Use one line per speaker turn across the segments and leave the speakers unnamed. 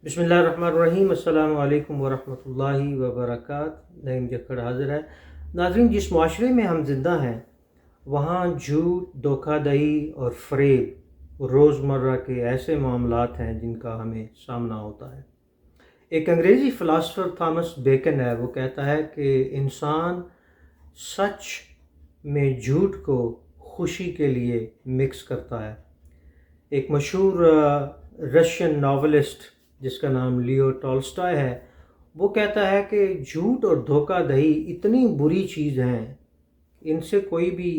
بسم اللہ الرحمن الرحیم۔ السلام علیکم ورحمۃ اللہ وبرکاتہ۔ نعیم جکڑ حاضر ہے۔ ناظرین، جس معاشرے میں ہم زندہ ہیں وہاں جھوٹ، دھوکہ دہی اور فریب روزمرہ کے ایسے معاملات ہیں جن کا ہمیں سامنا ہوتا ہے۔ ایک انگریزی فلاسفر تھامس بیکن ہے، وہ کہتا ہے کہ انسان سچ میں جھوٹ کو خوشی کے لیے مکس کرتا ہے۔ ایک مشہور رشین ناولسٹ جس کا نام لیو ٹالسٹائے ہے، وہ کہتا ہے کہ جھوٹ اور دھوکہ دہی اتنی بری چیز ہیں، ان سے کوئی بھی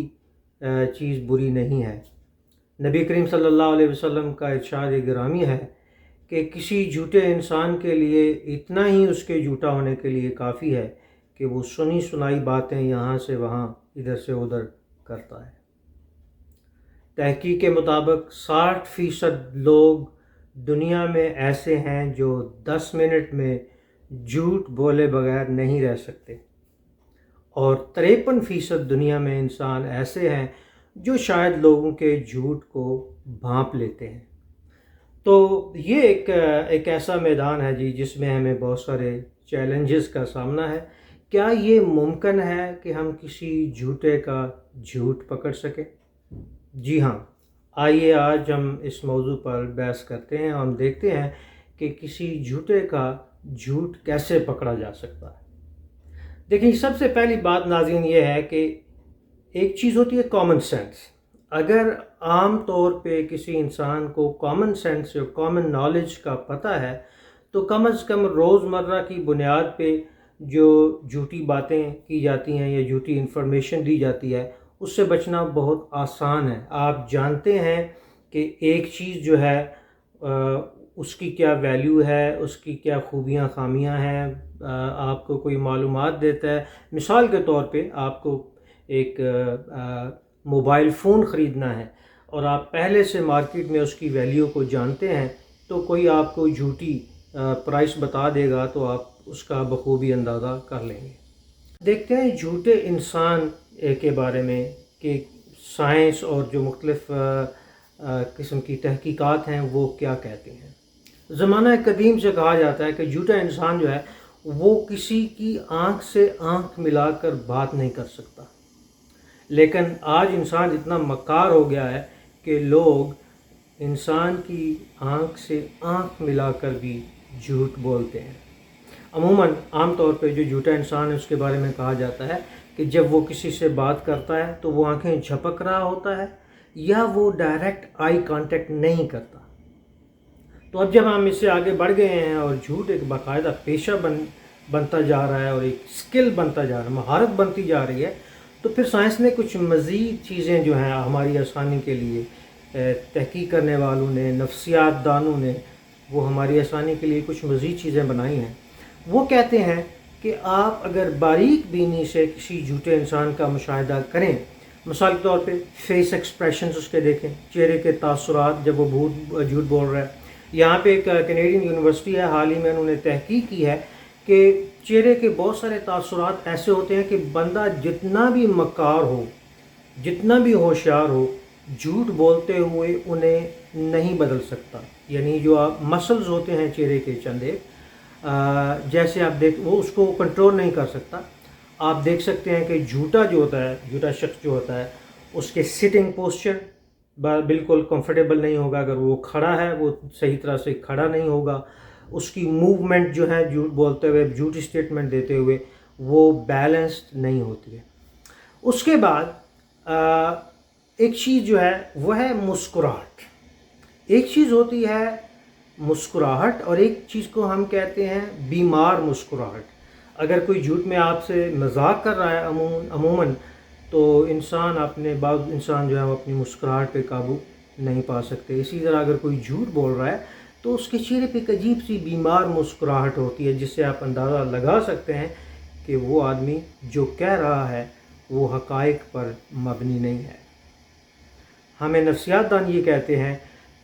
چیز بری نہیں ہے۔ نبی کریم صلی اللہ علیہ وسلم کا ارشاد گرامی ہے کہ کسی جھوٹے انسان کے لیے اتنا ہی اس کے جھوٹا ہونے کے لیے کافی ہے کہ وہ سنی سنائی باتیں یہاں سے وہاں، ادھر سے ادھر کرتا ہے۔ تحقیق کے مطابق 60% لوگ دنیا میں ایسے ہیں جو 10 منٹ میں جھوٹ بولے بغیر نہیں رہ سکتے، اور 53% دنیا میں انسان ایسے ہیں جو شاید لوگوں کے جھوٹ کو بھانپ لیتے ہیں۔ تو یہ ایک ایسا میدان ہے جس میں ہمیں بہت سارے چیلنجز کا سامنا ہے۔ کیا یہ ممکن ہے کہ ہم کسی جھوٹے کا جھوٹ پکڑ سکیں؟ جی ہاں، آئیے آج ہم اس موضوع پر بحث کرتے ہیں اور ہم دیکھتے ہیں کہ کسی جھوٹے کا جھوٹ کیسے پکڑا جا سکتا ہے۔ دیکھیں، سب سے پہلی بات ناظرین یہ ہے کہ ایک چیز ہوتی ہے کامن سینس۔ اگر عام طور پہ کسی انسان کو کامن سینس یا کامن نالج کا پتہ ہے تو کم از کم روزمرہ کی بنیاد پہ جو جھوٹی باتیں کی جاتی ہیں یا جھوٹی انفارمیشن دی جاتی ہے اس سے بچنا بہت آسان ہے۔ آپ جانتے ہیں کہ ایک چیز جو ہے اس کی کیا ویلیو ہے، اس کی کیا خوبیاں خامیاں ہیں۔ آپ کو کوئی معلومات دیتا ہے، مثال کے طور پہ آپ کو ایک موبائل فون خریدنا ہے اور آپ پہلے سے مارکیٹ میں اس کی ویلیو کو جانتے ہیں، تو کوئی آپ کو جھوٹی پرائس بتا دے گا تو آپ اس کا بخوبی اندازہ کر لیں گے۔ دیکھتے ہیں جھوٹے انسان کے بارے میں کہ سائنس اور جو مختلف قسم کی تحقیقات ہیں وہ کیا کہتے ہیں۔ زمانہ قدیم سے کہا جاتا ہے کہ جھوٹا انسان جو ہے وہ کسی کی آنکھ سے آنکھ ملا کر بات نہیں کر سکتا، لیکن آج انسان اتنا مکار ہو گیا ہے کہ لوگ انسان کی آنکھ سے آنکھ ملا کر بھی جھوٹ بولتے ہیں۔ عموماً عام طور پہ جو جھوٹا انسان ہے اس کے بارے میں کہا جاتا ہے کہ جب وہ کسی سے بات کرتا ہے تو وہ آنکھیں جھپک رہا ہوتا ہے یا وہ ڈائریکٹ آئی کانٹیکٹ نہیں کرتا۔ تو اب جب ہم اس سے آگے بڑھ گئے ہیں اور جھوٹ ایک باقاعدہ پیشہ بنتا جا رہا ہے اور ایک اسکل بنتا جا رہا ہے، مہارت بنتی جا رہی ہے، تو پھر سائنس نے کچھ مزید چیزیں جو ہیں ہماری آسانی کے لیے، تحقیق کرنے والوں نے، نفسیات دانوں نے، وہ ہماری آسانی کے لیے کچھ مزید چیزیں بنائی ہیں۔ وہ کہتے ہیں کہ آپ اگر باریک بینی سے کسی جھوٹے انسان کا مشاہدہ کریں، مثال کے طور پہ فیس ایکسپریشنز اس کے دیکھیں، چہرے کے تاثرات جب وہ جھوٹ بول رہا ہے۔ یہاں پہ ایک کینیڈین یونیورسٹی ہے، حال ہی میں انہوں نے تحقیق کی ہے کہ چہرے کے بہت سارے تاثرات ایسے ہوتے ہیں کہ بندہ جتنا بھی مکار ہو، جتنا بھی ہوشیار ہو، جھوٹ بولتے ہوئے انہیں نہیں بدل سکتا۔ یعنی جو آپ مسلز ہوتے ہیں چہرے کے چندے، جیسے آپ وہ اس کو کنٹرول نہیں کر سکتا۔ آپ دیکھ سکتے ہیں کہ جھوٹا جو ہوتا ہے، جھوٹا شخص جو ہوتا ہے، اس کے سٹنگ پوسچر بالکل کمفرٹیبل نہیں ہوگا۔ اگر وہ کھڑا ہے وہ صحیح طرح سے کھڑا نہیں ہوگا۔ اس کی موومنٹ جو ہے جھوٹ بولتے ہوئے، جھوٹی اسٹیٹمنٹ دیتے ہوئے، وہ بیلنسڈ نہیں ہوتی ہے۔ اس کے بعد ایک چیز جو ہے وہ ہے مسکراہٹ۔ ایک چیز ہوتی ہے مسکراہٹ اور ایک چیز کو ہم کہتے ہیں بیمار مسکراہٹ۔ اگر کوئی جھوٹ میں آپ سے مذاق کر رہا ہے عموماً تو بعض انسان جو ہے وہ اپنی مسکراہٹ پہ قابو نہیں پا سکتے۔ اسی طرح اگر کوئی جھوٹ بول رہا ہے تو اس کے چہرے پہ ایک عجیب سی بیمار مسکراہٹ ہوتی ہے، جس سے آپ اندازہ لگا سکتے ہیں کہ وہ آدمی جو کہہ رہا ہے وہ حقائق پر مبنی نہیں ہے۔ ہمیں نفسیات دان یہ کہتے ہیں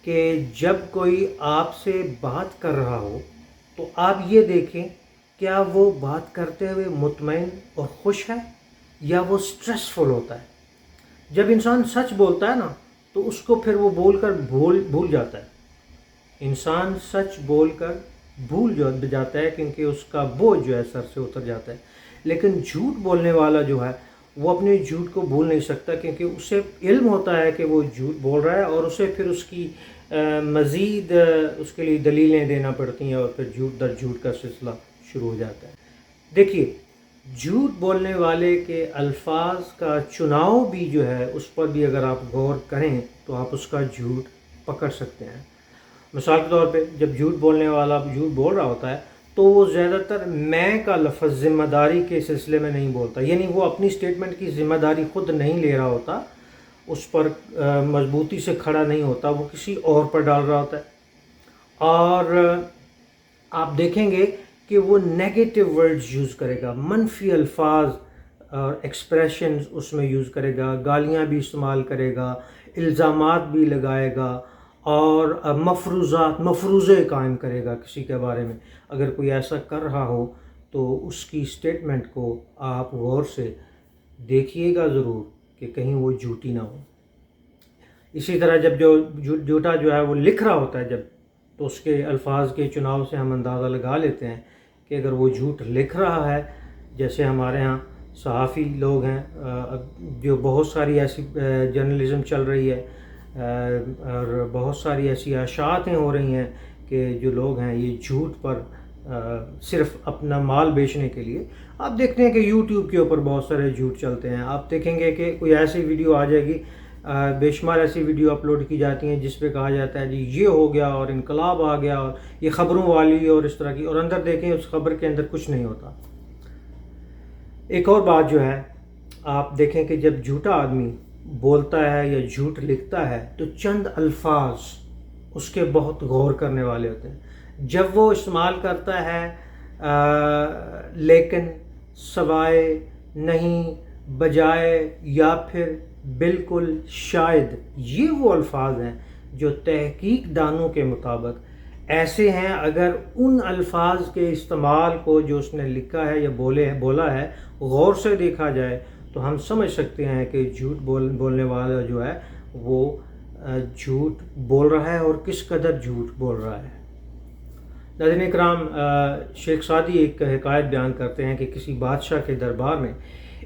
کہ جب کوئی آپ سے بات کر رہا ہو تو آپ یہ دیکھیں کیا وہ بات کرتے ہوئے مطمئن اور خوش ہے یا وہ سٹریسفل ہوتا ہے۔ جب انسان سچ بولتا ہے نا تو اس کو پھر وہ بول کر بھول جاتا ہے۔ انسان سچ بول کر بھول جاتا ہے کیونکہ اس کا بوجھ جو ہے سر سے اتر جاتا ہے. لیکن جھوٹ بولنے والا جو ہے وہ اپنے جھوٹ کو بھول نہیں سکتا کیونکہ اسے علم ہوتا ہے کہ وہ جھوٹ بول رہا ہے اور اسے پھر اس کی مزید اس کے لیے دلیلیں دینا پڑتی ہیں اور پھر جھوٹ در جھوٹ کا سلسلہ شروع ہو جاتا ہے. دیکھیے جھوٹ بولنے والے کے الفاظ کا چناؤ بھی جو ہے اس پر بھی اگر آپ غور کریں تو آپ اس کا جھوٹ پکڑ سکتے ہیں. مثال کے طور پہ جب جھوٹ بولنے والا جھوٹ بول رہا ہوتا ہے تو وہ زیادہ تر میں کا لفظ ذمہ داری کے سلسلے میں نہیں بولتا، یعنی وہ اپنی سٹیٹمنٹ کی ذمہ داری خود نہیں لے رہا ہوتا، اس پر مضبوطی سے کھڑا نہیں ہوتا، وہ کسی اور پر ڈال رہا ہوتا ہے. اور آپ دیکھیں گے کہ وہ نیگیٹو ورڈز یوز کرے گا، منفی الفاظ اور ایکسپریشنز اس میں یوز کرے گا، گالیاں بھی استعمال کرے گا، الزامات بھی لگائے گا اور مفروضے قائم کرے گا کسی کے بارے میں. اگر کوئی ایسا کر رہا ہو تو اس کی سٹیٹمنٹ کو آپ غور سے دیکھیے گا ضرور کہ کہیں وہ جھوٹی نہ ہو. اسی طرح جب جو جھوٹا جو ہے وہ لکھ رہا ہوتا ہے جب، تو اس کے الفاظ کے چناؤ سے ہم اندازہ لگا لیتے ہیں کہ اگر وہ جھوٹ لکھ رہا ہے، جیسے ہمارے ہاں صحافی لوگ ہیں جو بہت ساری ایسی جرنلزم چل رہی ہے اور بہت ساری ایسی اشاعتیں ہو رہی ہیں کہ جو لوگ ہیں یہ جھوٹ پر صرف اپنا مال بیچنے کے لیے، آپ دیکھتے ہیں کہ یوٹیوب کے اوپر بہت سارے جھوٹ چلتے ہیں. آپ دیکھیں گے کہ کوئی ایسی ویڈیو آ جائے گی، بے شمار ایسی ویڈیو اپلوڈ کی جاتی ہیں جس پہ کہا جاتا ہے جی یہ ہو گیا اور انقلاب آ گیا اور یہ خبروں والی اور اس طرح کی، اور اندر دیکھیں اس خبر کے اندر کچھ نہیں ہوتا. ایک اور بات جو ہے آپ دیکھیں کہ جب جھوٹا آدمی بولتا ہے یا جھوٹ لکھتا ہے تو چند الفاظ اس کے بہت غور کرنے والے ہوتے ہیں. جب وہ استعمال کرتا ہے لیکن، سوائے، نہیں، بجائے یا پھر بالکل، شاید، یہ وہ الفاظ ہیں جو تحقیق دانوں کے مطابق ایسے ہیں اگر ان الفاظ کے استعمال کو جو اس نے لکھا ہے یا بولا ہے غور سے دیکھا جائے تو ہم سمجھ سکتے ہیں کہ جھوٹ بولنے والا جو ہے وہ جھوٹ بول رہا ہے اور کس قدر جھوٹ بول رہا ہے. ناظرین اکرام، شیخ سعدی ایک حکایت بیان کرتے ہیں کہ کسی بادشاہ کے دربار میں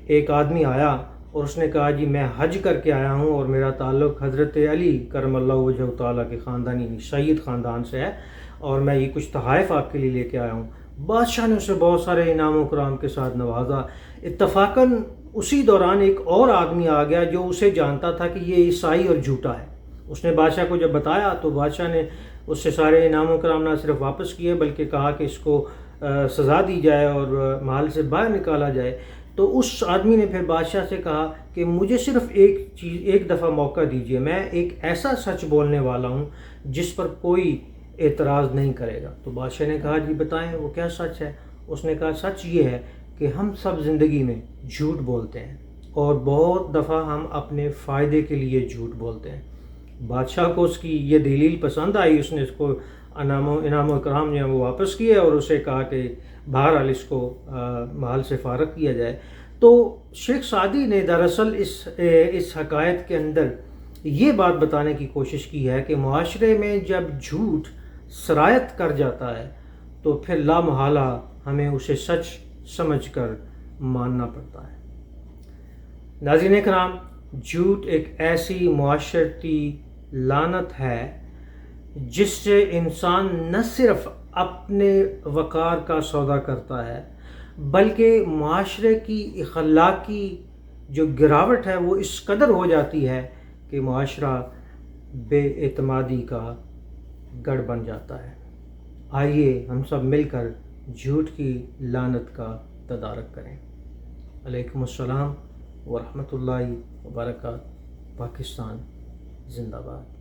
ایک آدمی آیا اور اس نے کہا جی میں حج کر کے آیا ہوں اور میرا تعلق حضرت علی کرم اللہ وجہ تعالیٰ کے خاندانی سید خاندان سے ہے اور میں یہ کچھ تحائف آپ کے لیے لے کے آیا ہوں. بادشاہ نے اسے بہت سارے انعام و اکرام کے ساتھ نوازا. اتفاقاً اسی دوران ایک اور آدمی آ گیا جو اسے جانتا تھا کہ یہ عیسائی اور جھوٹا ہے. اس نے بادشاہ کو جب بتایا تو بادشاہ نے اس سے سارے انعام و اکرام نہ صرف واپس کیے بلکہ کہا کہ اس کو سزا دی جائے اور محل سے باہر نکالا جائے. تو اس آدمی نے پھر بادشاہ سے کہا کہ مجھے صرف ایک دفعہ موقع دیجیے، میں ایک ایسا سچ بولنے والا ہوں جس پر کوئی اعتراض نہیں کرے گا. تو بادشاہ نے کہا جی بتائیں وہ کیا سچ ہے. اس نے کہا سچ یہ ہے کہ ہم سب زندگی میں جھوٹ بولتے ہیں اور بہت دفعہ ہم اپنے فائدے کے لیے جھوٹ بولتے ہیں. بادشاہ کو اس کی یہ دلیل پسند آئی، اس نے اس کو انعام و اکرام جو ہے وہ واپس کیے اور اسے کہا کہ بہرحال اس کو محل سے فارغ کیا جائے. تو شیخ سعدی نے دراصل اس حکایت کے اندر یہ بات بتانے کی کوشش کی ہے کہ معاشرے میں جب جھوٹ سرایت کر جاتا ہے تو پھر لا محالہ ہمیں اسے سچ سمجھ کر ماننا پڑتا ہے. ناظرین کرام، جھوٹ ایک ایسی معاشرتی لعنت ہے جس سے انسان نہ صرف اپنے وقار کا سودا کرتا ہے بلکہ معاشرے کی اخلاقی جو گراوٹ ہے وہ اس قدر ہو جاتی ہے کہ معاشرہ بے اعتمادی کا گڑھ بن جاتا ہے. آئیے ہم سب مل کر جھوٹ کی لعنت کا تدارک کریں. علیکم السلام ورحمۃ اللہ وبرکاتہ. پاکستان زندہ باد.